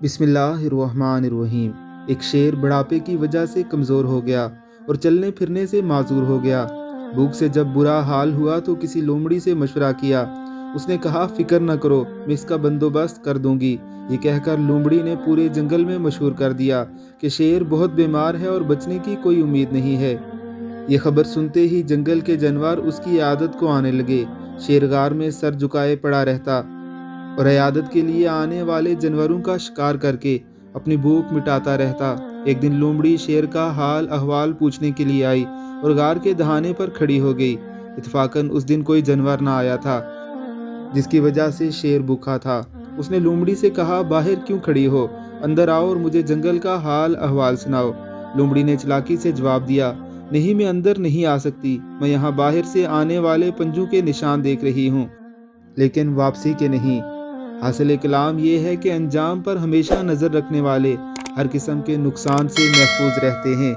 बिस्मिल्लाहिर्रहमानिर्रहीम। एक शेर बुढ़ापे की वजह से कमज़ोर हो गया और चलने फिरने से माजूर हो गया। भूख से जब बुरा हाल हुआ तो किसी लोमड़ी से मशवरा किया। उसने कहा, फ़िक्र न करो, मैं इसका बंदोबस्त कर दूंगी। ये कहकर लोमड़ी ने पूरे जंगल में मशहूर कर दिया कि शेर बहुत बीमार है और बचने की कोई उम्मीद नहीं है। ये खबर सुनते ही जंगल के जानवर उसकी आदत को आने लगे। शेर गार में सर झुकाए पड़ा रहता और इयादत के लिए आने वाले जानवरों का शिकार करके अपनी भूख मिटाता रहता। एक दिन लोमड़ी शेर का हाल अहवाल पूछने के लिए आई और गार के दहाने पर खड़ी हो गई। इत्तफाकन उस दिन कोई जानवर ना आया था, जिसकी वजह से शेर भूखा था। उसने लोमड़ी से कहा, बाहर क्यों खड़ी हो, अंदर आओ और मुझे जंगल का हाल अहवाल सुनाओ। लोमड़ी ने चालाकी से जवाब दिया, नहीं, मैं अंदर नहीं आ सकती। मैं यहाँ बाहर से आने वाले पंजों के निशान देख रही हूँ, लेकिन वापसी के नहीं। हासिल कलाम ये है कि अंजाम पर हमेशा नज़र रखने वाले हर किस्म के नुकसान से महफूज रहते हैं।